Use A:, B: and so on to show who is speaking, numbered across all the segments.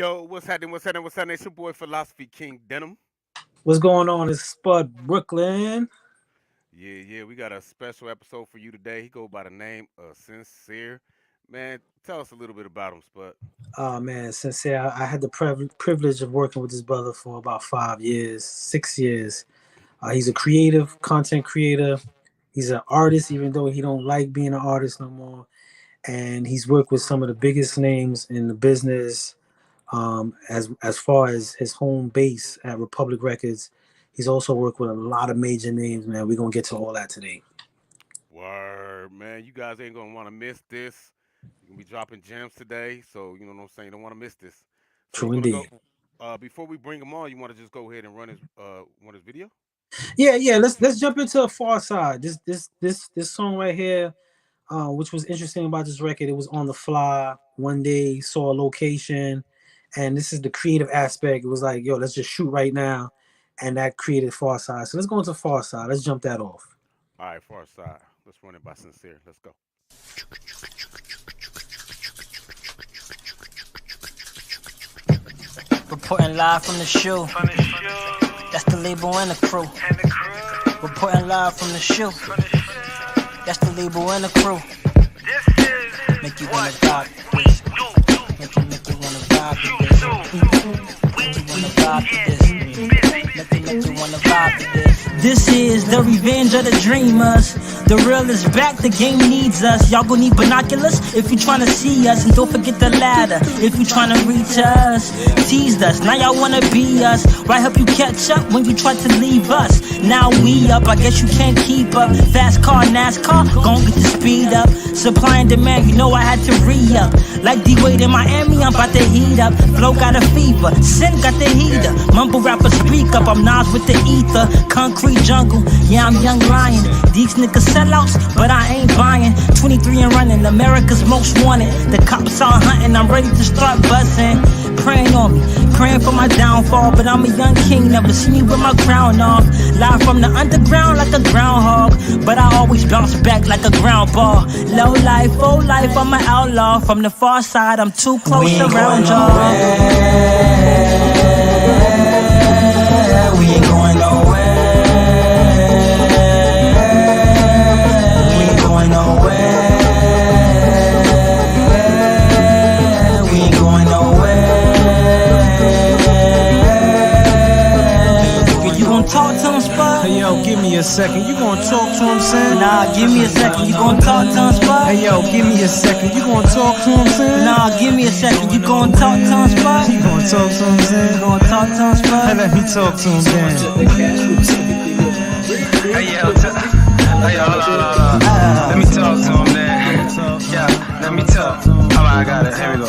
A: Yo, what's happening? What's happening? What's happening? It's your boy Philosophy King Denim.
B: What's going on? It's Spud Brooklyn.
A: Yeah, we got a special episode for you today. He go by the name of Sincere. Man, tell us a little bit about him, Spud.
B: Oh man, sincere. I had the privilege of working with this brother for about 5 years, 6 years. He's a creative content creator. He's an artist, even though he don't like being an artist no more. And he's worked with some of the biggest names in the business. As far as his home base at Republic Records, he's also worked with a lot of major names. Man, we're gonna get to all that today.
A: Word, man. You guys ain't gonna want to miss this. You're gonna be dropping gems today, so you know what I'm saying. You don't want to miss this. So
B: True
A: you're gonna go.
B: indeed.
A: Before we bring him on, you want to just go ahead and run his video?
B: Yeah. Let's jump into a Far Side. This song right here, which was interesting about this record. It was on the fly. One day saw a location, and this is the creative aspect. It was like, yo, let's just shoot right now, and that created Far Side. So let's go into Far Side. Let's jump that off.
A: All right, far side. Let's run it by Sincere. Let's go.
C: Reporting live from the shoe. That's the label and the crew. Reporting live from the shoe. That's the label and the crew. Make you wanna vibe with this. Make you wanna vibe with this. Make you wanna vibe with this. Make you wanna vibe with this. This is the revenge of the dreamers. The real is back, the game needs us. Y'all gon' need binoculars if you tryna see us. And don't forget the ladder if you tryna reach us. Teased us, now y'all wanna be us. Right, help you catch up when you tried to leave us. Now we up, I guess you can't keep up. Fast car, NASCAR, gon' get the speed up. Supply and demand, you know I had to re-up. Like D-Wade in Miami, I'm about to heat up. Flow got a fever, Sin got the heater. Mumble rapper speak up, I'm Nas with the ether. Concrete jungle, yeah I'm Young Lion. These niggas sellouts, but I ain't buying. 23 and running, America's most wanted. The cops out hunting, I'm ready to start buzzing. Praying on me, praying for my downfall. But I'm a young king, never see me with my crown off. Live from the underground like a groundhog, but I always bounce back like a ground ball. Low life, full life, I'm an outlaw. From the far side, I'm too close around y'all. We ain't going nowhere. We ain't going nowhere. We ain't going nowhere. You gon' talk to him, Spud?
D: Hey yo, give me a second. You gonna talk to him, son?
C: Nah, give me a second. You gon' talk to him, Spud?
D: Hey yo, give me a second. You gonna talk to him, son?
C: Nah, give me a second. You gon' talk to him, Spud?
D: You gonna talk to him,
C: You
D: son?
C: gon' talk to him,
D: Hey,
C: Spud?
D: let me talk to him, then.
E: Hey yo, hold on. Let me talk to him, man. Yeah, let me talk. Alright, I got it. Here we go.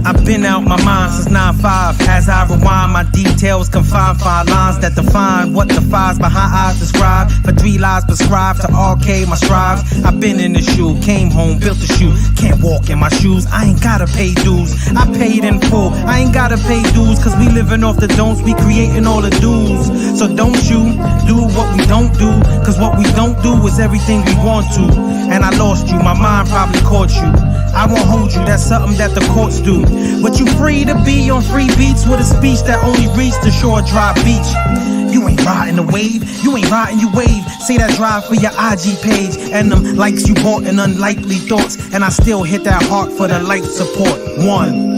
D: I've been out my mind since 9-5. As I rewind, my details confine 5 lines that define what defies behind eyes describe. For 3 lies prescribed to arcade my strives. I've been in the shoe, came home, built a shoe. Can't walk in my shoes, I ain't gotta pay dues. I paid in full, I ain't gotta pay dues. Cause we living off the don'ts, we creating all the do's. So don't you do what we don't do. Cause what we don't do is everything we want to. And I lost you, my mind probably caught you. I won't hold you, that's something that the courts do. But you free to be on free beats with a speech that only reached the shore dry beach. You ain't riding the wave, you ain't riding your wave. Say that drive for your IG page and them likes you bought and unlikely thoughts. And I still hit that heart for the light support. One.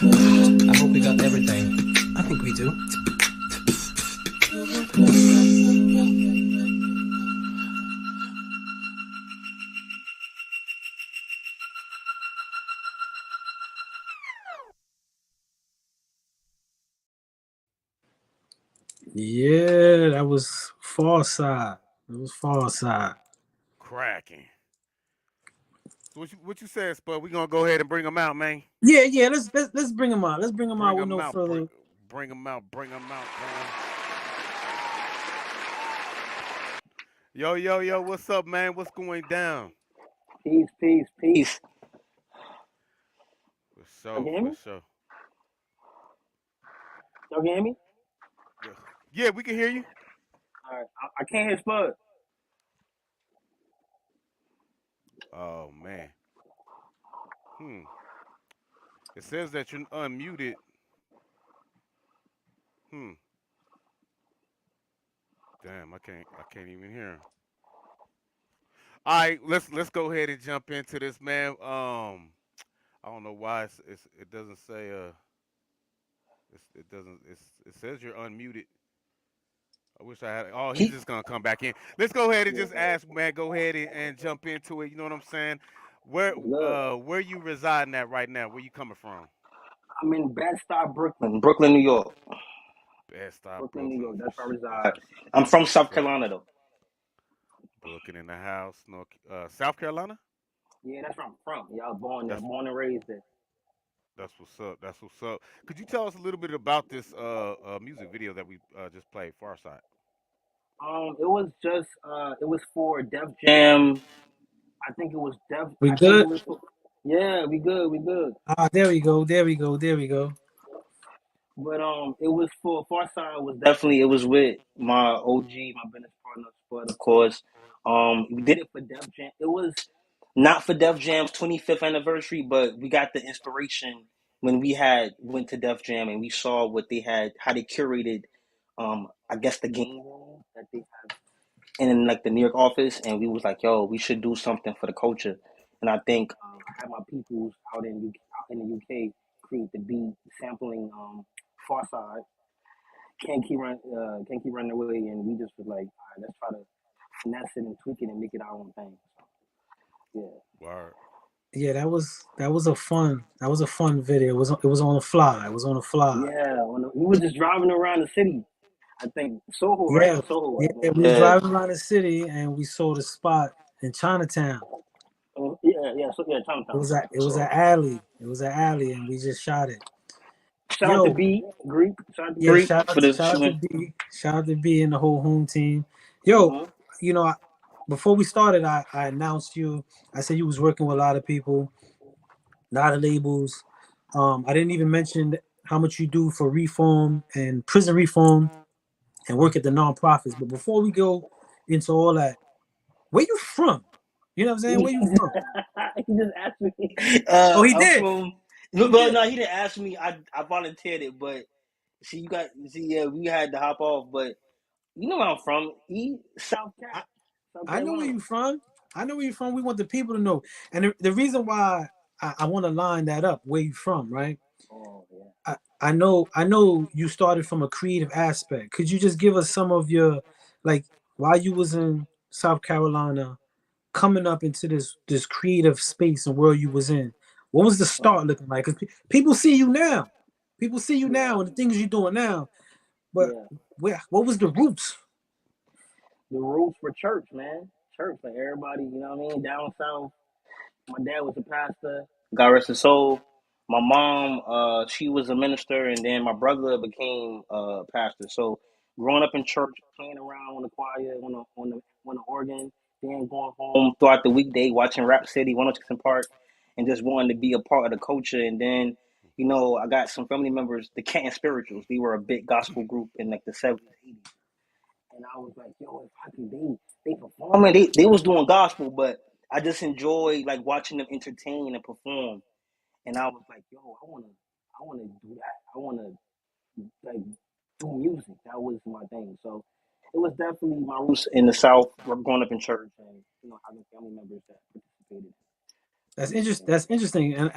C: I hope we got everything.
B: I think we do. Yeah, that was Far Side. It was Far Side.
A: Cracking. So what you said, Spud? We gonna go ahead and bring him out, man.
B: Yeah. Let's bring him out. Let's bring him out
A: Bring
B: with
A: him
B: no
A: out.
B: further.
A: Bring them out. Bring them out, man. Yo, yo, yo. What's up, man? What's going down?
F: Peace, peace, peace.
A: For
F: Y'all
A: sure.
F: can hear
A: For
F: me?
A: sure.
F: Y'all can hear me?
A: Yeah, we can hear you.
F: All right. I can't hear Spud.
A: Oh man. Hmm. It says that you're unmuted. Hmm. Damn, I can't even hear him. All right, let's go ahead and jump into this, man. I don't know why it doesn't say it doesn't it says you're unmuted. I wish I had. Oh, he's
F: He,
A: just gonna come back in. Let's go ahead and
F: yeah,
A: just ask, man. Go ahead and jump into it. You know what I'm saying? Where
F: good.
A: where you residing at right now? Where you coming from?
F: I'm in Bed-Stuy, Brooklyn, New York.
A: Bed-Stuy,
F: Brooklyn, New
A: Brooklyn.
F: York. That's where I
A: That's
F: reside. I'm
A: that's
F: from
A: what's
F: South
A: up.
F: Carolina though.
A: Brooklyn in the house. No, South Carolina.
F: Yeah, that's where I'm from. Y'all born there,
A: That's
F: born and raised there.
A: that's what's up. That's what's up. Could you tell us a little bit about this music video that we just played, Farside?
F: It was for Def Jam.
B: We
F: I think it
B: good?
F: was for. Yeah, we good, we good.
B: Ah, there we go. There we go. There we go.
F: But it was for Farside was definitely it was with my OG, my business partner, Spud, of course. We did it for Def Jam. It was not for Def Jam's 25th anniversary, but we got the inspiration when we had went to Def Jam and we saw what they had, how they curated, I guess the game room that they have in like the New York office, and we was like, yo, we should do something for the culture. And I think I had my peoples out in the UK create the beat sampling Far Side. Can't keep running away, and we just was like, all right, let's try to finesse it and tweak it and make it our own thing. So, yeah.
A: Word.
B: Yeah, that was a fun video. It was on the fly. It was on the fly.
F: Yeah, we were just driving around the city. I think Soho, right?
B: Yeah,
F: Soho, I
B: yeah.
F: think.
B: We was
F: Yeah.
B: driving around the city and we saw the spot in Chinatown.
F: Yeah, so yeah,
B: It
F: Chinatown.
B: was at it was an
F: So
B: alley. It was an alley, and we just shot it.
F: shout out to
B: Yo,
F: B Greek. Shout out to
B: yeah,
F: Greek for the
B: shout out to
F: shooting.
B: B, shout out to B and the whole home team. Yo,
F: Hmm.
B: you know, before we started, I announced you. I said you was working with a lot of people, a lot of labels. I didn't even mention how much you do for reform and prison reform and work at the nonprofits. But before we go into all that, where you from? You know what I'm saying?
F: He
B: Where you from?
F: just asked me.
B: Oh, he
F: I'm
B: did.
F: from.
B: He
F: Well,
B: did.
F: no, he didn't ask me. I volunteered it, but yeah, we had to hop off. But you know where I'm from?
B: I,
F: South
B: I know where
F: Carolina.
B: you from. I know where you from. We want the people to know. And the reason why I want to line that up, where you from, right?
F: Oh yeah.
B: I know you started from a creative aspect. Could you just give us some of your like while you was in South Carolina, coming up into this creative space and world you was in? What was the
F: Uh,
B: start looking like? Because people see you now. People see you
F: yeah,
B: now and the things you're doing now. But
F: yeah.
B: what was the roots?
F: The roots for church, man. Church, like everybody, you know what I mean? Down south. My dad was a pastor. God rest his soul. My mom, she was a minister, and then my brother became a pastor. So growing up in church, playing around on the choir, on the organ, then going home throughout the weekday, watching Rap City, 106 in Park, and just wanting to be a part of the culture. And then, I got some family members, the Canton Spirituals. They were a big gospel group in like the 70s, 80s. And I was like, yo, if I could, they performing, they was doing gospel, but I just enjoy like watching them entertain and perform. And I was like, yo, I wanna do that. I wanna like do music. That was my thing. So it was definitely my roots in the South, growing up in church, and having family members that participated
B: That's
F: in
B: interesting.
F: everything.
B: That's interesting, and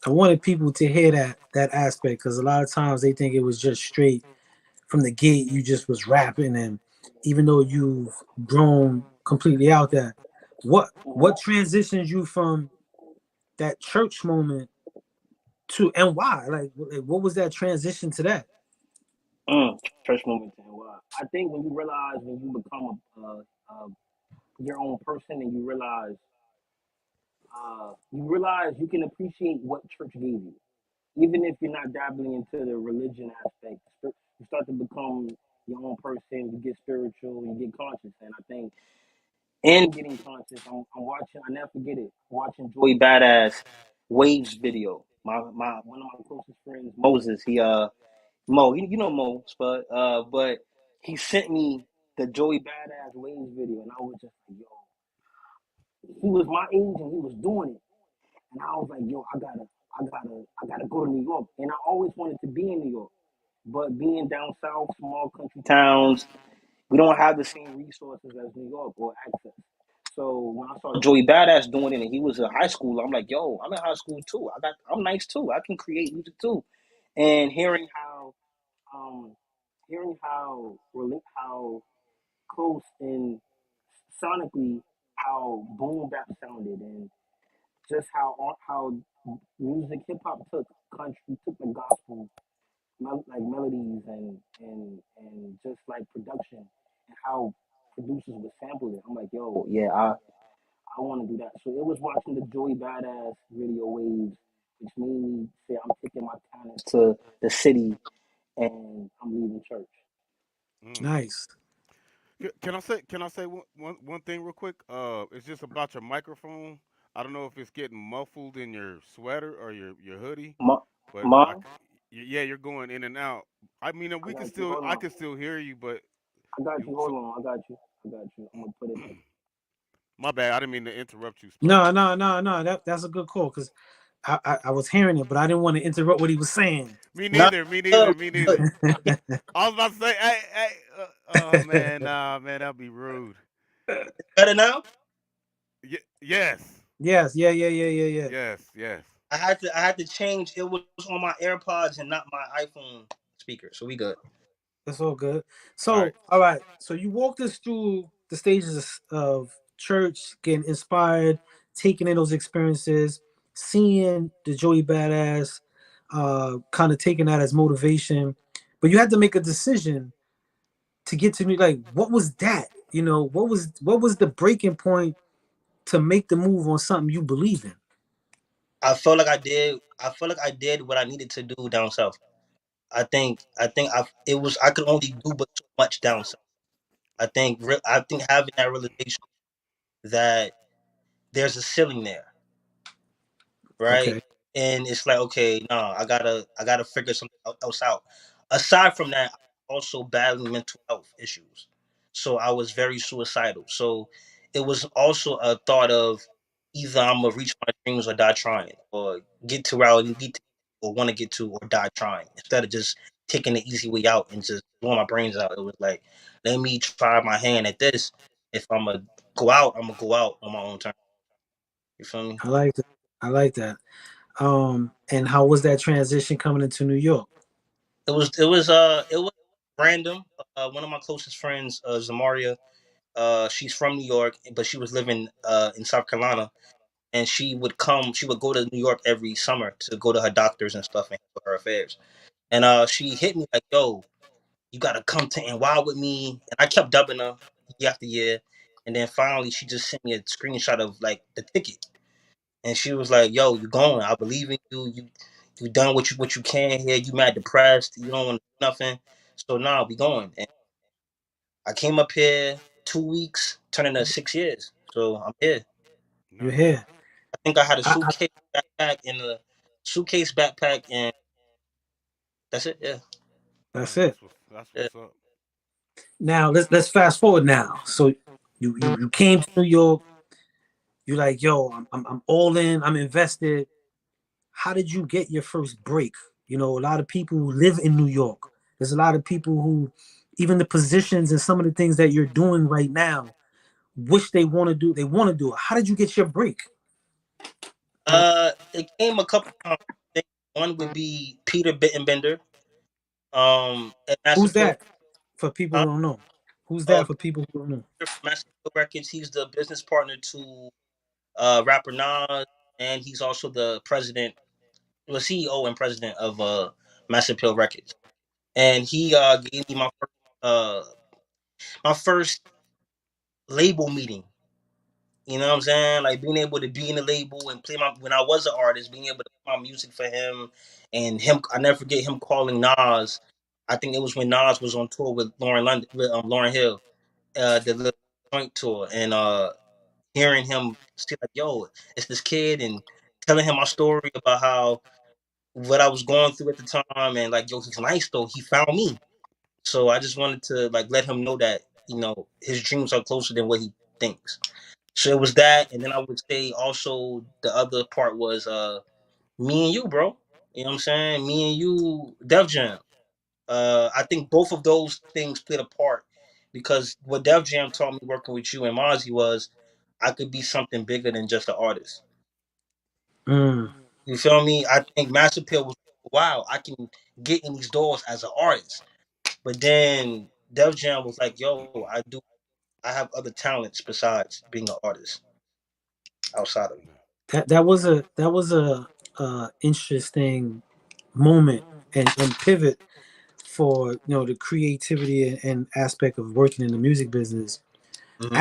B: I wanted people to hear that aspect because a lot of times they think it was just straight from the gate. You just was rapping, and even though you've grown completely out that, what
F: Mm-hmm.
B: transitions you from that church moment to and why? Like, what was that transition to that?
F: Church moment. I think when you become your own person, and you realize you can appreciate what church gave you. even if you're not dabbling into the religion aspect, you start to become your own person. You get spiritual, you get conscious, and I think in getting conscious, I'm watching. I never forget it. Watching Joey Badass Waves video. My one of my closest friends, Moses. Mo, you know Mo, but he sent me the Joey Badass Waves video, and I was just like, yo, he was my age and he was doing it, and I was like, yo, I gotta go to New York, and I always wanted to be in New York, but being down south, small country towns, we don't have the same resources as New York or access. So when I saw Joey Badass doing it, and he was a high schooler, I'm like, yo, I'm in high school too. I'm nice too. I can create music too, and um, how close and sonically how boom bap sounded, and just how music hip hop took country took the gospel like melodies and just like production and how producers would sample it. I'm like, yo, yeah, I want to do that. So it was watching the Joey Badass video Waves, which made me say I'm taking my talents to the city and I'm leaving church.
A: Mm.
B: Nice.
A: Can I say one thing real quick? It's just about your microphone. I don't know if it's getting muffled in your sweater or your hoodie,
F: Ma,
A: but
F: Ma,
A: yeah, you're going in and out. I mean,
F: I got you. Hold
A: I
F: on.
A: can still hear you, but
F: I got
A: you
F: you. Hold
A: so
F: on. I got you. I got you. I'm gonna put it back.
A: my bad. I didn't mean to interrupt you, Spud.
B: No, no, no, no. That's a good call because I was hearing it, but I didn't want to interrupt what he was saying.
A: Me
E: Nah,
A: neither. Me
E: good,
A: neither. Me
E: good.
A: neither. I was about to say, hey, oh man, nah, man, that'd be rude.
E: Better now.
A: Yes,
B: Yes, yeah, yeah, yeah, yeah, yeah.
A: yes.
E: I had to change. It was on my AirPods and not my iPhone speaker, so we good.
B: That's all good.
A: All right.
B: So, all right. So you walked us through the stages of church, getting inspired, taking in those experiences, seeing the Joey Badass, kind of taking that as motivation. But you had to make a decision to get to me. Like, what was that? What was the breaking point to make the move on something you believe in?
E: I felt like I did. I felt like I did what I needed to do down south. I could only do but so much down south. I think having that realization that there's a ceiling there, right?
B: Okay.
E: And it's like, okay, no, I gotta figure something else out. Aside from that, I'm also battling mental health issues, so I was very suicidal. So it was also a thought of either I'm gonna reach my dreams or die trying, or get to where I need to or want to get to, or die trying, instead of just taking the easy way out and just blowing my brains out. It was like, let me try my hand at this. If I'm gonna go out, I'm gonna go out on my own terms. You feel me?
B: I like that. I like that. And how was that transition coming into New York?
E: It was random. One of my closest friends, Zamaria, she's from New York, but she was living in South Carolina, and she would go to New York every summer to go to her doctors and stuff and handle her affairs. And she hit me like, "Yo, you gotta come to NY with me." And I kept dubbing her year after year, and then finally she just sent me a screenshot of like the ticket, and she was like, "Yo, you going? I believe in you. You done what you can here. You mad depressed. You don't want to do nothing. So now we going." And I came up here 2 weeks, turning to 6 years. So I'm here.
B: You're
A: Nice.
B: here.
E: I think I had a
B: I
E: suitcase backpack, and that's it. Yeah,
B: That's
A: Nice.
B: it.
A: That's
E: yeah.
A: what's up.
B: Now let's fast forward now. So you came to New York. You're like, yo, I'm all in. I'm invested. How did you get your first break? A lot of people who live in New York. There's a lot of people who, even the positions and some of the things that you're doing right now, wish they want to do. They want to do it. How did you get your break?
E: It came a couple times. I think one would be Peter Bittenbender, at
B: Who's
E: Massive Hill.
B: that? For people
E: Huh?
B: who don't know. Who's
E: Uh,
B: that for people who don't know?
E: Peter from Massive Hill Records. He's the business partner to rapper Nas, and he's also the president, the CEO and president of Massive Hill Records. And he gave me uh, my first label meeting. You know what I'm saying? Like being able to be in the label and play my when I was an artist, being able to play my music for him and him. I never forget him calling Nas. I think it was when Nas was on tour with Lauren Hill, the little joint tour, and hearing him say like, "Yo, it's this kid," and telling him my story about how what I was going through at the time, and like, yo, he's nice though. He found me, so I just wanted to like let him know that his dreams are closer than what he thinks. So it was that, and then I would say also the other part was me and you, bro. You know what I'm saying? Me and you, Def Jam. I think both of those things played a part because what Def Jam taught me working with you and Mozzie was I could be something bigger than just an artist.
B: Mm.
E: You feel me? I think Master Pill was wow. I can get in these doors as an artist, but then Def Jam was like, "Yo, I have other talents besides being an artist outside of it."
B: That was a interesting moment and pivot for the creativity and aspect of working in the music business.
E: Mm-hmm.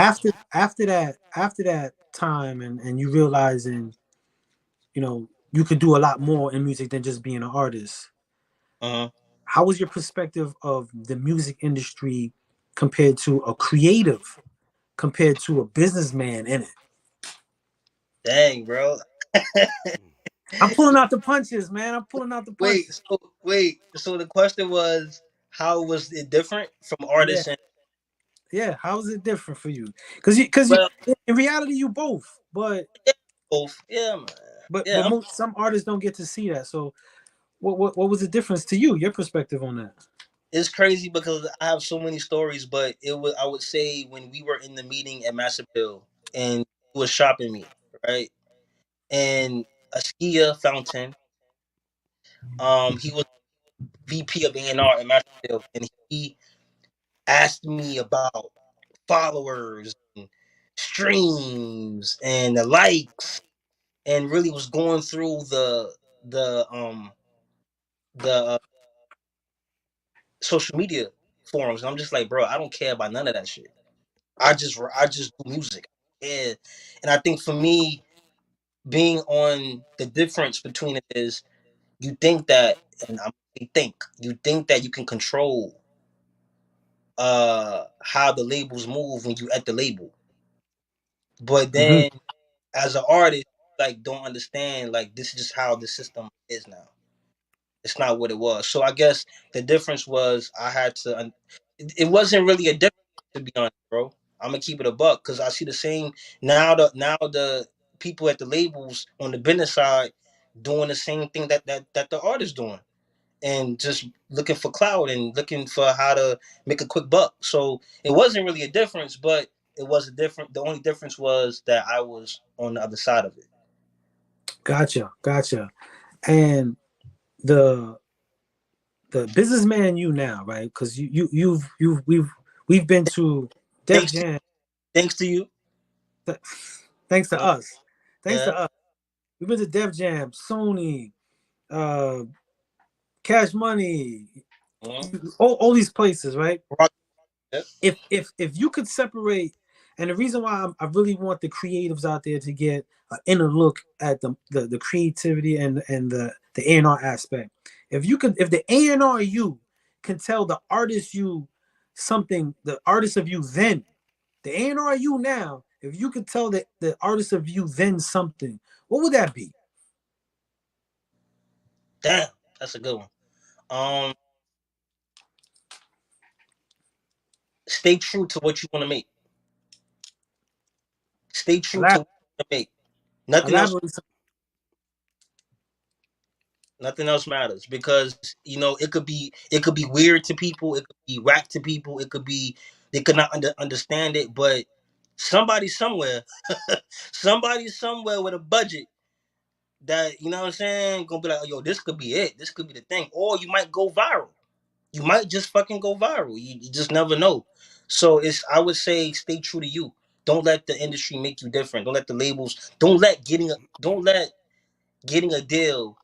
B: After that time and you realizing you could do a lot more in music than just being an artist.
E: Uh-huh.
B: How was your perspective of the music industry compared to a creative, compared to a businessman in it?
E: Dang, bro.
B: I'm pulling out the punches, man. I'm pulling out the
E: Wait,
B: punches.
E: so the question was, how was it different from
B: Yeah,
E: artists and
B: yeah. How is it different for you? Because
E: well,
B: in reality, you both, but
E: yeah, both. Yeah, man.
B: but
E: Yeah,
B: but most, some artists don't get to see that. So what was the difference to you? Your perspective on that?
E: it's crazy because I have so many stories, but I would say when we were in the meeting at Massapil and he was shopping me, right? And Askia Fountain, he was VP of A&R at Massapil, and he asked me about followers and streams and the likes and really was going through the the social media forums. And I'm just like, bro, I don't care about none of that shit. I just do music. Yeah. And I think for me, being on the difference between it is you think that and I think you think that you can control how the labels move when you at the label. But
B: Hmm.
E: then as an artist, like don't understand like this is just how the system is now. It's not what it was. So I guess the difference was I had to. It wasn't really a difference to be honest, bro. I'm gonna keep it a buck because I see the same now. The people at the labels on the business side doing the same thing that the artists doing and just looking for clout and looking for how to make a quick buck. So it wasn't really a difference, but it was a different. The only difference was that I was on the other side of it.
B: Gotcha. And the the businessman you now, right? Because we've been to Def
E: Thanks to
B: Jam.
E: thanks to you.
B: th- Thanks to
E: Uh,
B: us. Thanks
E: yeah.
B: to us. We've been to Def Jam, Sony, uh, Cash Money,
E: Mhm.
B: all these places, right?
E: Rock- yeah.
B: If you could separate, and the reason why I really want the creatives out there to get an inner look at the creativity and the A&R aspect. If the A&R you can tell the artist you something, the artist of you then, the A&R you now, if you could tell the artist of you then something, what would that be?
E: Damn, that's a good one. Um, Stay true to what you want to make. Stay true to
B: Elab-
E: what you want to make. Nothing else.
B: Elaborate.
E: Nothing else matters because it could be weird to people. It could be whack to people. It could be they could not understand it. But somebody somewhere, somebody somewhere with a budget that you know what I'm saying gonna be like, yo, this could be it. This could be the thing. Or you might go viral. You might just fucking go viral. You just never know. So I would say stay true to you. Don't let the industry make you different. Don't let the labels. Don't let getting a deal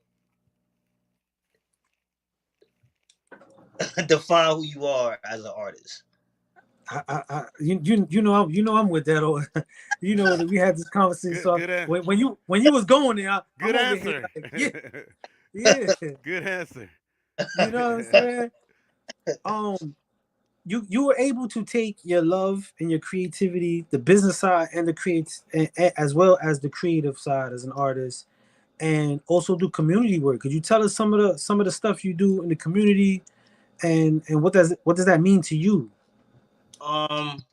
E: define who you are as an artist.
B: you know I'm with that. Or you know that we had this conversation.
A: Good,
B: So
A: good,
B: when you was going there, I'm
A: good
B: over here
A: answer.
B: like yeah.
A: Good answer.
B: You know what I'm saying? You were able to take your love and your creativity, the business side and the as well as the creative side as an artist, and also do community work. Could you tell us some of the stuff you do in the community, and what does that mean to you?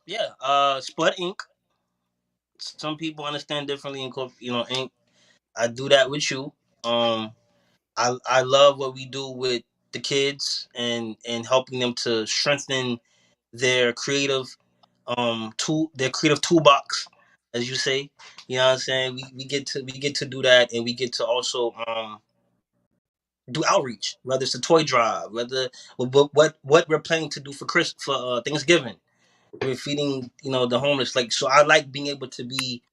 E: Yeah. Spud Ink. Some people understand differently in ink. I do that with you. Um, I love what we do with the kids and helping them to strengthen their creative toolbox, as you say. You know what I'm saying? We get to do that, and we get to also do outreach, whether it's a toy drive, whether what we're planning to do for Thanksgiving. We're feeding the homeless. Like, so I like being able to be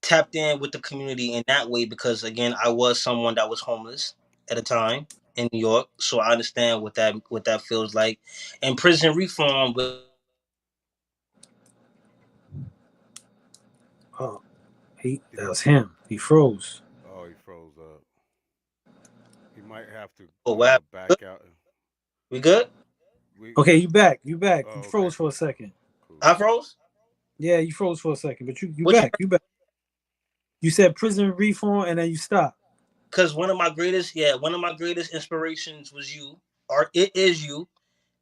E: tapped in with the community in that way, because again, I was someone that was homeless at a time in New York, so I understand what that feels like. And prison reform with
B: Oh, that was him. He froze.
A: Oh, he froze up. He might have to
E: oh, what happened? Good?
A: back out.
E: We good?
B: Okay, you back. You back. You
A: Oh, okay,
B: froze for a
A: cool,
B: second.
A: cool.
E: I froze.
B: Yeah, you froze for a second, but you
E: What you?
B: back. You back. You said prison reform, and then you stopped.
E: Because one of my greatest inspirations was you, or it is you,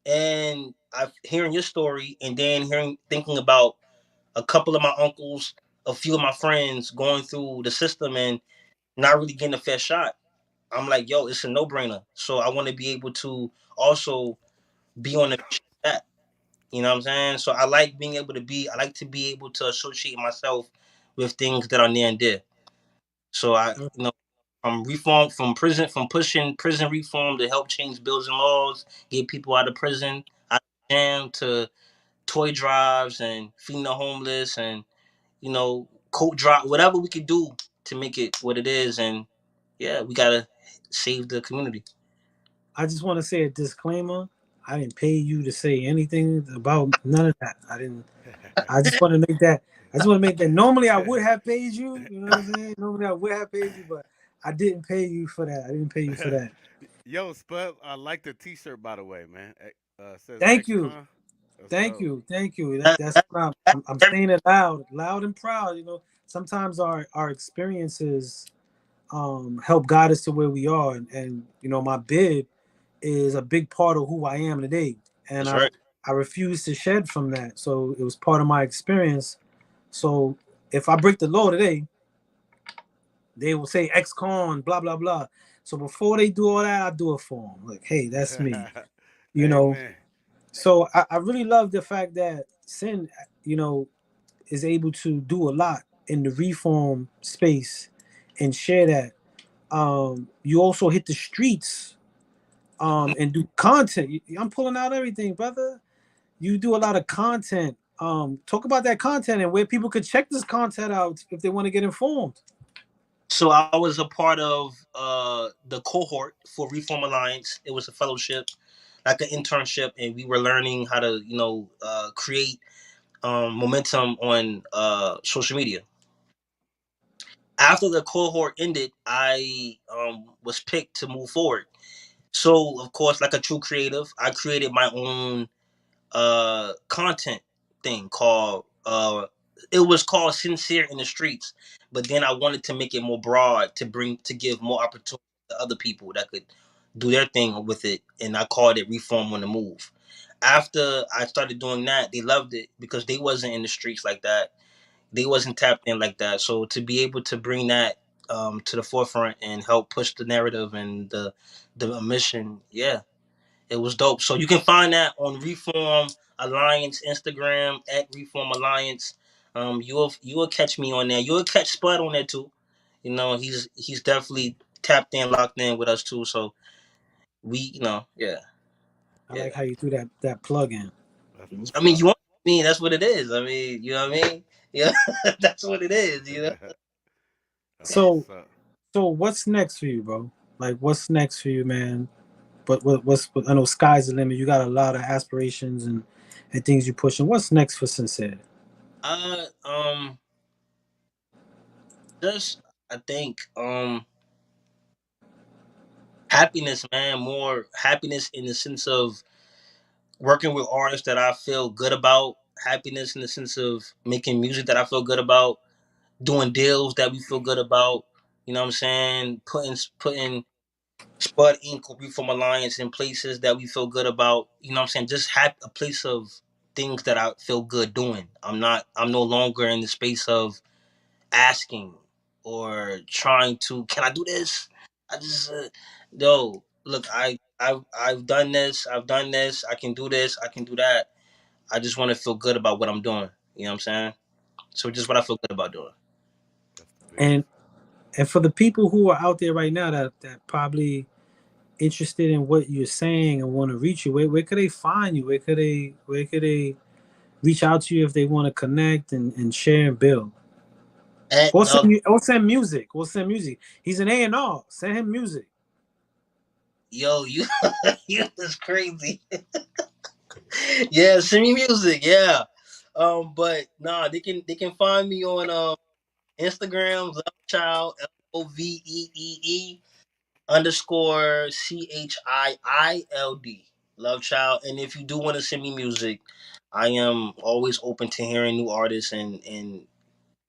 E: and I hearing your story, and then thinking about a couple of my uncles, a few of my friends going through the system and not really getting a fair shot. I'm like, yo, it's a no brainer. So I want to be able to also be on the mission of that. You know what I'm saying? So I like to be able to associate myself with things that are near and dear. So from pushing prison reform to help change bills and laws, get people out of prison, out of jam, to toy drives and feeding the homeless, and coat drop, whatever we could do to make it what it is. And yeah, we gotta save the community.
B: I just want to say a disclaimer. I didn't pay you to say anything about none of that. I didn't. I just want to make that. I just want to make that. Normally, I would have paid you. You know what I'm saying? Normally, I would have paid you, but I didn't pay you for that. I didn't pay you for that.
A: Yo, Spud, I like the T-shirt by the way, man. Says
B: Thank you.
A: ex-con. That's
B: Thank
A: dope.
B: you. Thank you.
E: That,
B: That's
E: that,
B: what
E: that,
B: I'm
E: every-
B: saying it loud and proud. Sometimes our experiences help guide us to where we are, and my bid is a big part of who I am today, and
E: that's
B: I
E: right.
B: I refuse to shed from that. So it was part of my experience. So if I break the law today, they will say ex-con, blah blah blah. So before they do all that, I do it for them. Like, hey, that's me. You know.
A: Amen.
B: So I really love the fact that Sin, is able to do a lot in the reform space and share that. You also hit the streets and do content. I'm pulling out everything, brother. You do a lot of content. Talk about that content and where people could check this content out if they want to get informed.
E: So I was a part of the cohort for Reform Alliance. It was a fellowship, like an internship, and we were learning how to, create momentum on social media. After the cohort ended, I was picked to move forward. So of course, like a true creative, I created my own content thing called it was called Sincere in the Streets, but then I wanted to make it more broad, to give more opportunity to other people that could do their thing with it, and I called it Reform on the Move. After I started doing that, they loved it because they wasn't in the streets like that, they wasn't tapped in like that. So to be able to bring that to the forefront and help push the narrative and the mission, yeah, it was dope. So you can find that on Reform Alliance Instagram at Reform Alliance. You will catch me on there. You'll catch Spud on there too. He's definitely tapped in, locked in with us too. So yeah,
B: I
E: yeah.
B: like how you threw that plug in.
A: That's what's
E: I mean,
A: up.
E: you want me? That's what it is. I mean, you know what I mean? Yeah, that's what it is.
A: That's
E: Yeah.
B: So
A: what's up.
B: so what's next for you, bro? Like, what's next for you, man? But I know sky's the limit. You got a lot of aspirations and and things you pushing. What's next for Sincere?
E: Uh, just I think happiness, man. More happiness in the sense of working with artists that I feel good about. Happiness in the sense of making music that I feel good about. Doing deals that we feel good about. You know what I'm saying? Putting Spud Inc. or Reform Alliance in places that we feel good about. You know what I'm saying? Just have a place of things that I feel good doing. I'm no longer in the space of asking or trying to, can I do this? I just no, look, I've done this, I can do this, I can do that. I just want to feel good about what I'm doing. You know what I'm saying? So just what I feel good about doing.
A: That's the
B: And
A: biggest.
B: and for the people who are out there right now that probably interested in what you're saying and want to reach you, where could they find you? Where could they reach out to you if they want to connect and share and build?
E: At
B: Or send music. Or send music. He's an A&R. Send him music.
E: yo, you you is crazy. Yeah, send me music. Yeah. But nah, they can find me on Instagram, Love Child, LOVEEE underscore CHIILD. Love Child. And if you do want to send me music, I am always open to hearing new artists and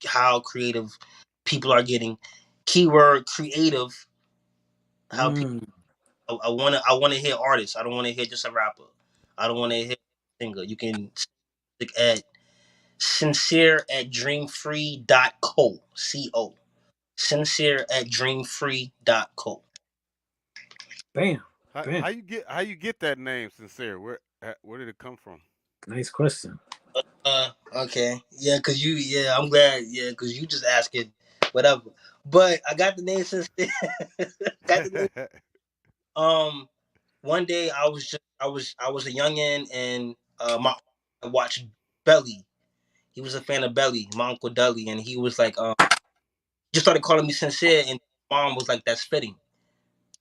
E: how creative people are getting. Keyword creative. How people
B: Mm.
E: I wanna hear artists. I don't wanna hear just a rapper. I don't wanna hear a singer. You can stick at sincere at dreamfree.co. Co. Sincere at dreamfree.co.
B: Bam.
A: How
B: Bam.
A: you get that name, Sincere? Where did it come from?
B: Nice question.
E: Okay. Yeah, I'm glad, cause you just asking whatever. But I got the name sincere. Got the name. Um One day I was a youngin and my I watched Belly. He was a fan of Belly, my uncle Dudley, and he was like, just started calling me sincere, and mom was like, "That's fitting.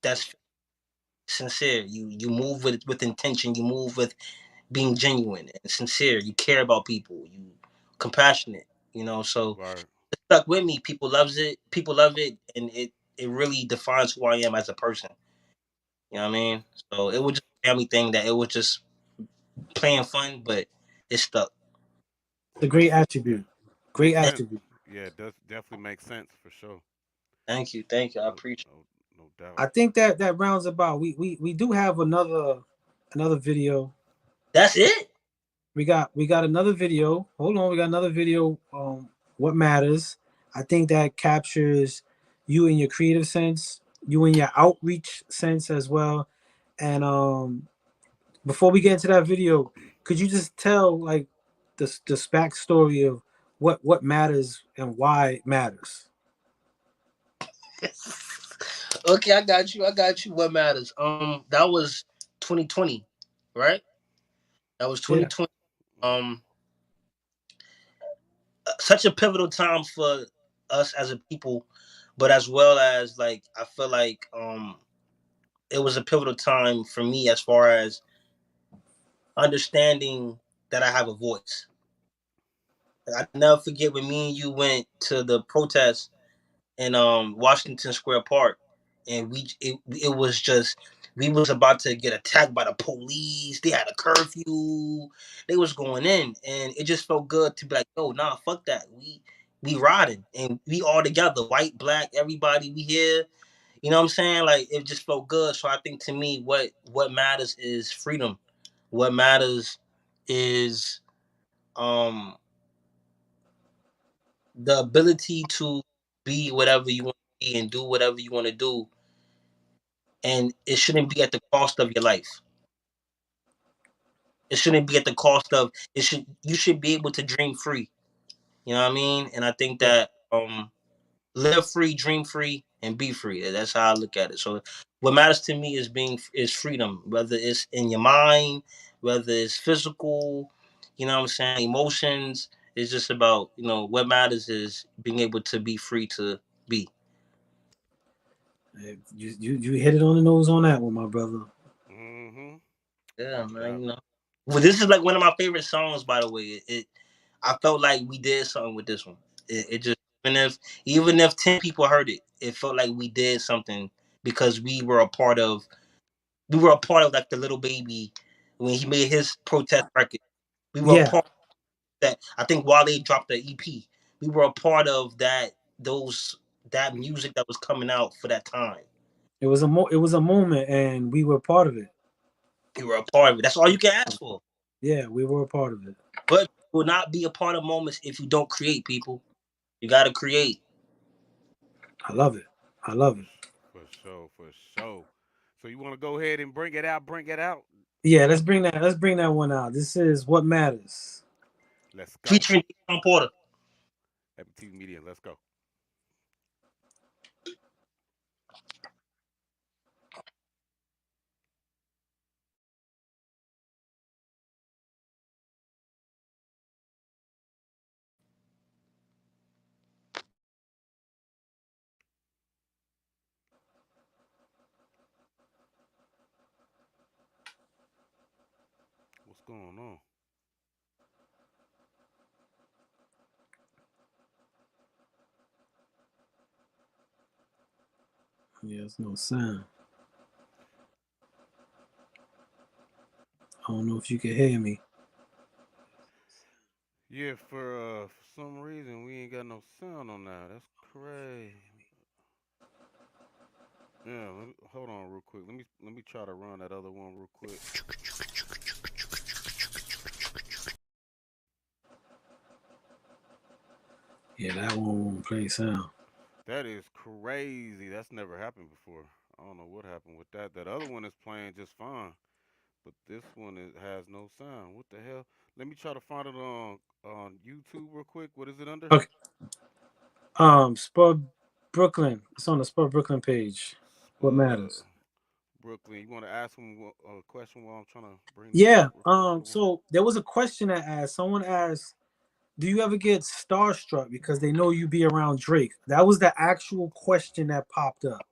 E: That's sincere. You move with intention. You move with being genuine and sincere. You care about people. You compassionate. You know, so
A: Right.
E: it stuck with me. People loves it. People love it, and it really defines who I am as a person. You know what I mean? So it was just a family thing that it was just playing fun, but it stuck.
B: It's a
A: Makes
B: great
A: sense.
B: attribute. Great
A: Makes sense.
B: attribute.
A: Yeah, it does definitely make sense for sure.
E: Thank you. I
A: No,
E: appreciate.
A: no, no doubt.
B: I think that rounds about. We do have another video.
E: That's it.
B: We got another video. Hold on, we got another video. What matters? I think that captures you in your creative sense, you in your outreach sense as well. And before we get into that video, could you just tell like the backstory of what matters and why it matters?
E: Okay, I got you. I got you. What matters? That was 2020, right? That was
B: Yeah.
E: 2020.
A: Mm.
E: Um, Such a pivotal time for us as a people, but as well as like I feel like it was a pivotal time for me as far as understanding that I have a voice. I never forget when me and you went to the protest in Washington Square Park, and it was just we was about to get attacked by the police. They had a curfew. They was going in, and it just felt good to be like, "Yo, nah, fuck that. We riding, and we all together, white, black, everybody. We here." You know what I'm saying? Like it just felt good. So I think to me, what matters is freedom. What matters is um the ability to be whatever you want to be and do whatever you want to do, and it shouldn't be at the cost of your life. It shouldn't be at the cost of it. Should You should be able to dream free. You know what I mean? And I think
B: Yeah.
E: that live free, dream free, and be free. That's how I look at it. So what matters to me is freedom, whether it's in your mind, whether it's physical. You know what I'm saying? Emotions. It's just about what matters is being able to be free to be.
B: You hit it on the nose on that one, my brother.
A: Hmm.
E: Yeah,
A: No
E: man.
A: doubt.
E: Well, this is like one of my favorite songs, by the way. I felt like we did something with this one. It just even if 10 people heard it, it felt like we did something because we were a part of like the Little Baby when he made his protest record. We were a
B: Yeah,
E: part of that. I think Wale dropped the EP. We were a part of that music that was coming out for that time.
B: it was a moment, and we were part of it.
E: We were a part of it. That's all you can ask for.
B: Yeah, we were a part of it.
E: But you will not be a part of moments if you don't create, people. You got to create.
B: I love it. I love it.
A: For sure, for sure. So you want to go ahead and bring it out? Bring it out.
B: Yeah, let's bring that one out. This is What Matters.
A: Let's go.
E: Featuring Tom Porter.
A: FTV Media. Let's go. What's going on?
B: Yeah, there's no sound. I don't know if you can hear me.
A: Yeah, for some reason we ain't got no sound on that. That's crazy. Yeah, hold on real quick. Let me try to run that other one real quick.
B: Yeah, that one won't play sound.
A: That is crazy. That's never happened before. I don't know what happened with that. That other one is playing just fine, but this one has no sound. What the hell? Let me try to find it on YouTube real quick. What is it under?
B: Okay. Spud Brooklyn. It's on the Spud Brooklyn page. What Matters?
A: Brooklyn. You want to ask him a question while I'm trying to bring?
B: Yeah. So there was a question that asked. Someone asked, "Do you ever get starstruck because they know you be around Drake?" That was the actual question that popped up.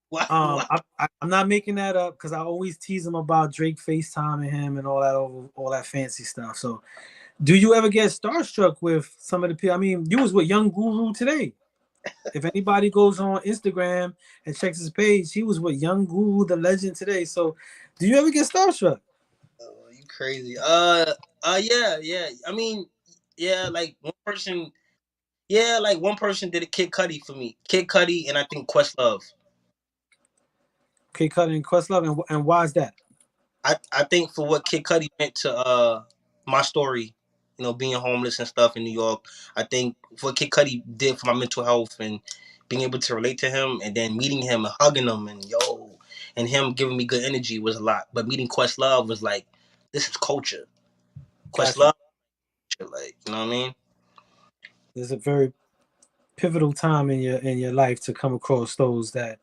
E: Wow.
B: I'm not making that up because I always tease him about Drake FaceTiming him and all that fancy stuff. So, do you ever get starstruck with some of the people? I mean, you was with Young Guru today. If anybody goes on Instagram and checks his page, he was with Young Guru, the legend, today. So, do you ever get starstruck?
E: Oh, you crazy. Yeah. I mean, yeah, like one person did a Kid Cudi for me. Kid Cudi and I think Questlove.
B: Kid Cudi and Questlove, and why is that?
E: I think for what Kid Cudi meant to my story, you know, being homeless and stuff in New York. I think what Kid Cudi did for my mental health and being able to relate to him, and then meeting him and hugging him and him giving me good energy was a lot. But meeting Questlove was like, this is culture. Questlove, like, you know what I mean?
B: There's a very pivotal time in your life to come across those that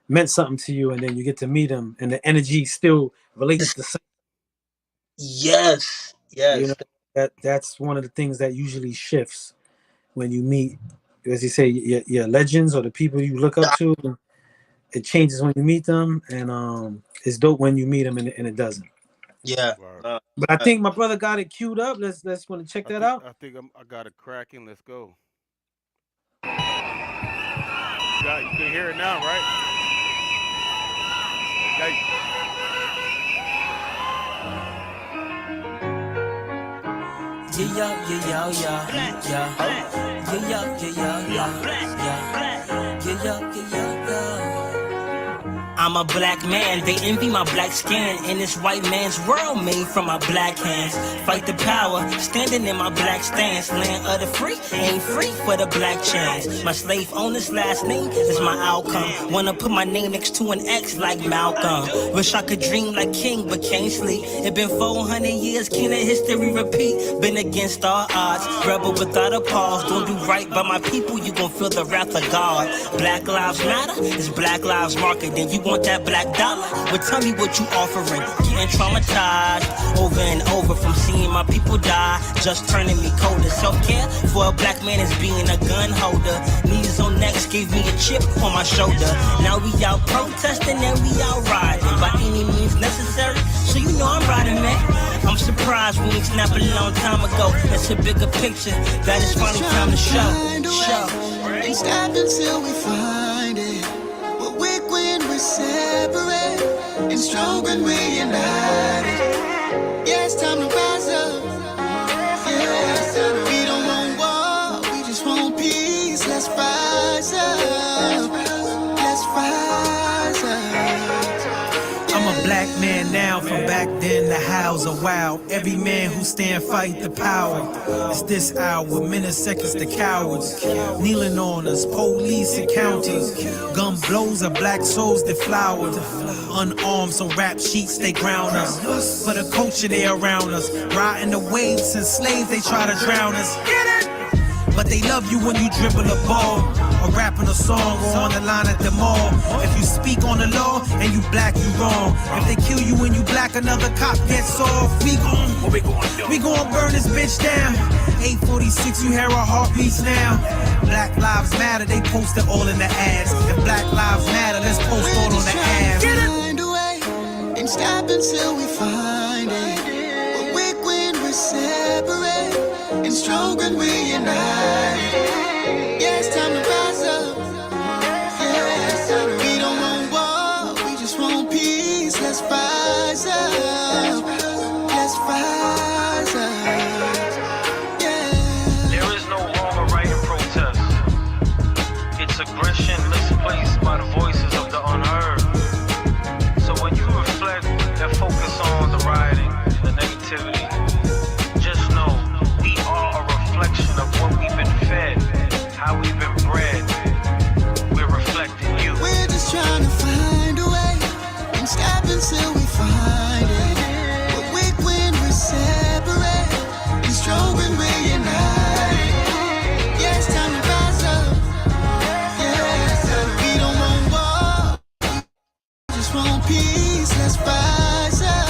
B: meant something to you, and then you get to meet them, and the energy still relates the same.
E: Yes.
B: You know, that's one of the things that usually shifts when you meet, as you say, your legends or the people you look up to. It changes when you meet them, and it's dope when you meet them, and it doesn't.
E: Yeah.
B: But I think my brother got it queued up. Let's want to check that out.
A: I think I got it cracking. Let's go. You can hear it now, right? Okay.
C: I'm a black man, they envy my black skin. In this white man's world made from my black hands. Fight the power, standing in my black stance. Land of the free, ain't free for the black chance. My slave owner's last name is my outcome. Wanna put my name next to an X like Malcolm. Wish I could dream like King, but can't sleep. It been 400 years, king of history repeat. Been against all odds, rebel without a pause. Don't do right by my people, you gon' feel the wrath of God. Black lives matter, it's Black Lives Market. Then you want that black dollar? Well, tell me what you offering. Getting traumatized over and over from seeing my people die, just turning me colder. Self-care for a black man is being a gun holder. Knees on necks gave me a chip on my shoulder. Now we out protesting and we out riding by any means necessary. So you know I'm riding, man. I'm surprised we ain't snapped a long time ago. It's a bigger picture that is finally time to show.
G: Ain't stop until we find it. We're weak when we're separate, and strong when we're united. Yeah, it's time to rise up. Yeah, we don't want war, we just want peace. Let's rise up. Let's rise up.
D: I'm a black man now, from back then the hows are wild. Every man who stand fight the power. It's this hour, minutes, seconds to cowards. Kneeling on us, police and counties. Gun blows of black souls that flowered. Unarmed, so rap sheets they ground us. For the culture they around us. Riding the waves since slaves they try to drown us. Get it? But they love you when you dribble a ball, or rapping a song, or on the line at the mall. If you speak on the law and you black, you wrong. If they kill you when you black, another cop gets off. We gon' burn this bitch down. 846, you hear our heartbeats now. Black Lives Matter, they post it all in the ads. If Black Lives Matter, let's post all on the ads.
G: Find a way, and stop until we find it. We're weak when we're separate, and strong when we're united. Yeah, it's time to rise up. Yeah, we don't want war, we just want peace. Let's rise up. Let's rise up. Yeah.
H: There is no wrong or right in protest. It's aggression misplaced by the voices of the unheard. So when you reflect and focus on the rioting, the negativity, just know we are a reflection of what we've been fed, how we've been bred. We're reflecting you.
G: We're just trying to find a way, and stop until we find it. We're weak when we're separate, and strong when we're united. Yeah, it's time to rise up. Yeah, we don't want war, we just want peace. Let's rise up.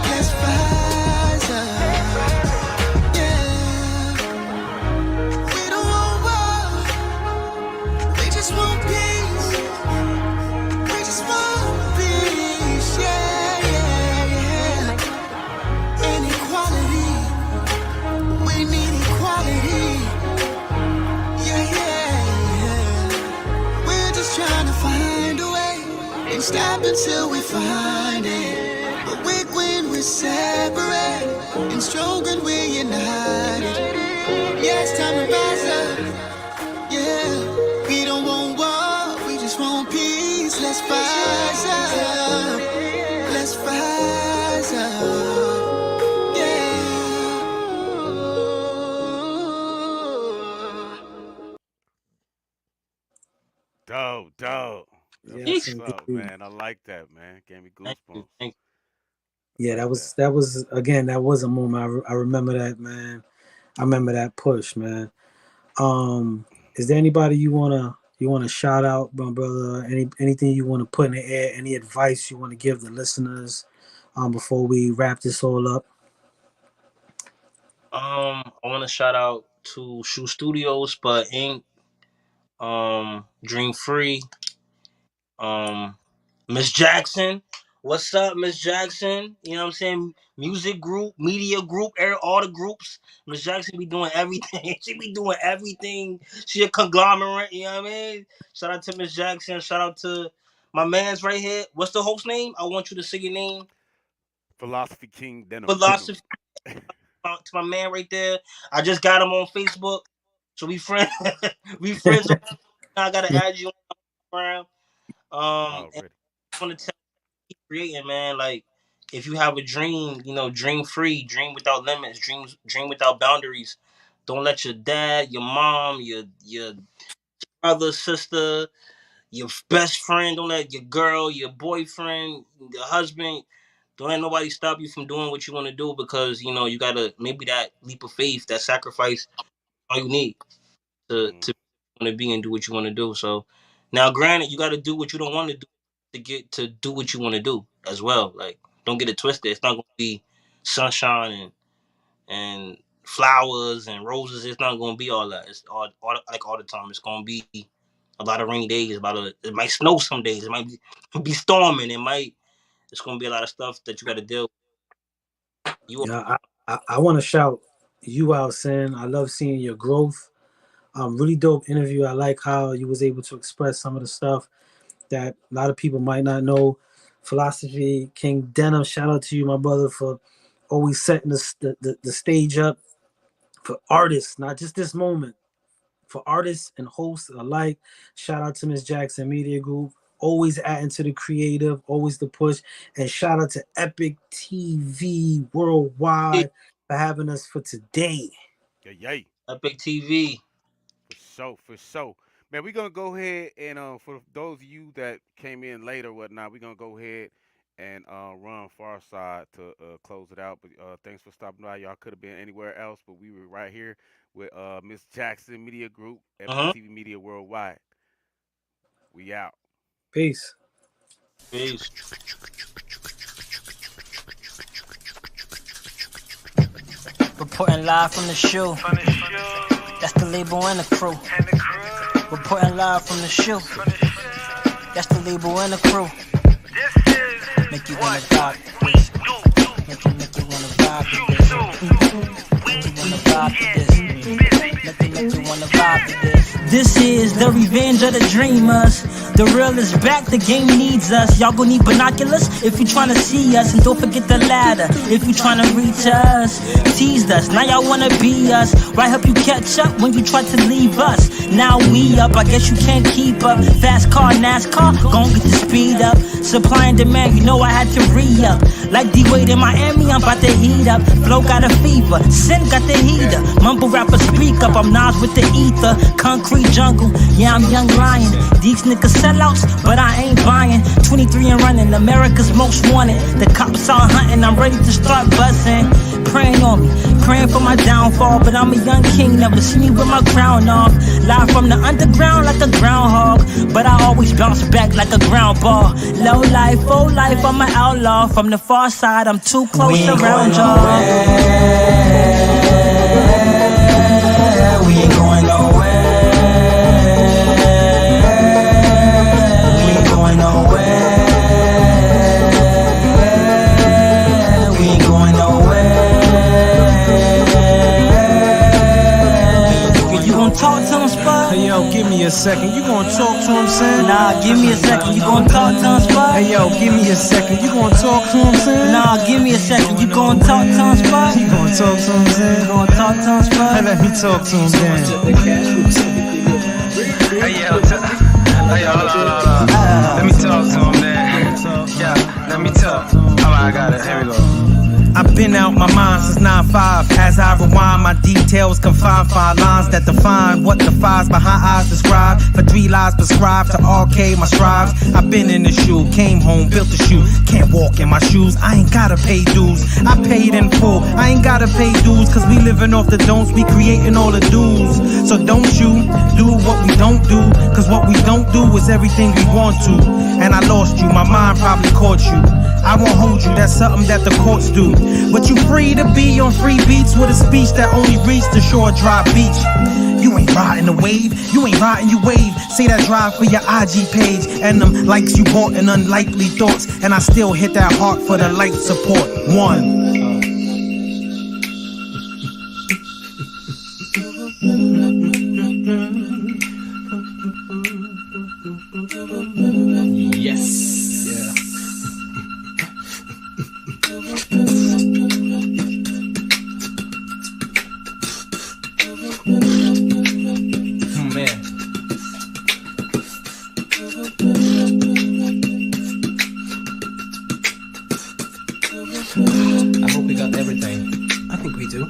G: Let's rise up. Yeah, we don't want war, we just want peace. We just want peace. Yeah, yeah, yeah. And equality. We need equality. Yeah, yeah, yeah. We're just trying to find a way, and stop until we find it. We're weak when we're separate, and strong when we're united. Yeah, it's time to rise up. Yeah, we don't want war, we just want peace. Let's rise up. Let's rise up. Yeah.
A: Dope. That's
B: Yes,
A: what's up,
B: indeed.
A: man. I like that, man. Gave me
E: Thank you.
A: goosebumps.
E: Thank
B: Yeah,
A: Like that.
B: that was again. That was a moment. I remember that, man. I remember that push, man. Is there anybody you wanna shout out, my brother? Anything you want to put in the air? Any advice you want to give the listeners before we wrap this all up?
E: I want to shout out to Shoe Studios, but Inc. Dream Free, Miss Jackson. What's up, Miss Jackson? You know what I'm saying? Music group, media group, all the groups. Miss Jackson be doing everything. She be doing everything. She a conglomerate, you know what I mean? Shout out to Miss Jackson. Shout out to my man's right here. What's the host name? I want you to say your name.
A: Philosophy King Denim.
E: Philosophy. To my man right there. I just got him on Facebook. So we friends. We friends. I gotta add you on Instagram. And
A: Already.
E: I want to tell you, keep creating, man. Like, if you have a dream, dream free, dream without limits, dream without boundaries. Don't let your dad, your mom, your brother, sister, your best friend, don't let your girl, your boyfriend, your husband, don't let nobody stop you from doing what you want to do, because you gotta, maybe that leap of faith, that sacrifice, all you need
A: Mm.
E: to want to be and do what you want to do. So now, granted, you got to do what you don't want to do to get to do what you want to do as well. Like, don't get it twisted. It's not gonna be sunshine and flowers and roses. It's not gonna be all that. It's all like all the time. It's gonna be a lot of rainy days. It might snow some days. It might be storming. It's gonna be a lot of stuff that you got to deal with. You
B: Yeah, I want to shout you out, Sin. I love seeing your growth. Really dope interview. I like how you was able to express some of the stuff that a lot of people might not know. Philosophy, King Denim, shout out to you, my brother, for always setting the stage up for artists, not just this moment, for artists and hosts alike. Shout out to Miss Jackson Media Group, always adding to the creative, always the push. And shout out to Epic TV Worldwide for having us for today.
A: Yay.
E: Epic TV.
A: For sure. Man, we're gonna go ahead and for those of you that came in late or whatnot, we're gonna go ahead and run Far Side to close it out. But thanks for stopping by. Y'all could have been anywhere else, but we were right here with Miss Jackson Media Group, Epic TV Media Worldwide. We out.
B: Peace.
E: Peace.
C: Reporting live from the show. That's the label and the crew. Reporting live from the show. That's the label and the crew. Make you wanna vibe. Make you wanna vibe to this. Make you wanna vibe to this. Make you wanna vibe to this. This is the revenge of the dreamers. The real is back, the game needs us. Y'all gon' need binoculars if you tryna see us. And don't forget the ladder if you tryna reach us. Teased us, now y'all wanna be us. Right, help you catch up when you try to leave us. Now we up, I guess you can't keep up. Fast car, NASCAR, gon' get the speed up. Supply and demand, you know I had to re-up. Like D-Wade in Miami, I'm about to heat up. Flow got a fever, Sin got the heater. Mumble rapper speak up, I'm Nas with the ether. Concrete jungle, yeah I'm Young Lion. These niggas sellouts, but I ain't buying. 23 and running, America's most wanted. The cops out hunting, I'm ready to start buzzing. Praying on me, praying for my downfall. But I'm a young king, never see me with my crown off. Live from the underground like a groundhog, but I always bounce back like a ground ball. Low life, full life, I'm an outlaw. From the far side, I'm too close around y'all. We ain't going nowhere. We ain't going nowhere. We ain't going nowhere. You gon' talk to him, Spud?
D: Hey yo, give me a second. You gonna talk to him, son?
C: Nah, give me a second. You gon' talk to him, Spud?
D: Hey yo, give me a second. You gonna talk to him, son?
C: Nah, give me a second. You gon' talk to him, Spud?
D: You gonna talk to him, son?
C: You gon' talk to him, Spud?
D: Hey, let me talk to him then.
I: Hey yo, hold on. Let me talk to him then. Yeah, let me talk. Alright, I got it. Here we go.
D: I've been out my mind since 9-5. As I rewind, my details confine 5 lines that define what defies behind eyes describe. For 3 lies prescribed to RK my strives. I've been in the shoe, came home, built the shoe. Can't walk in my shoes, I ain't gotta pay dues. I paid in full, I ain't gotta pay dues. Cause we living off the don'ts, we creating all the do's. So don't you do what we don't do. Cause what we don't do is everything we want to. And I lost you, my mind probably caught you. I won't hold you, that's something that the courts do. But you free to be on free beats with a speech that only reached the shore dry beach. You ain't riding the wave, you ain't riding your wave. Say that drive for your IG page. And them likes you bought and unlikely thoughts. And I still hit that heart for the life support. One.
B: I hope we got everything. I think we do.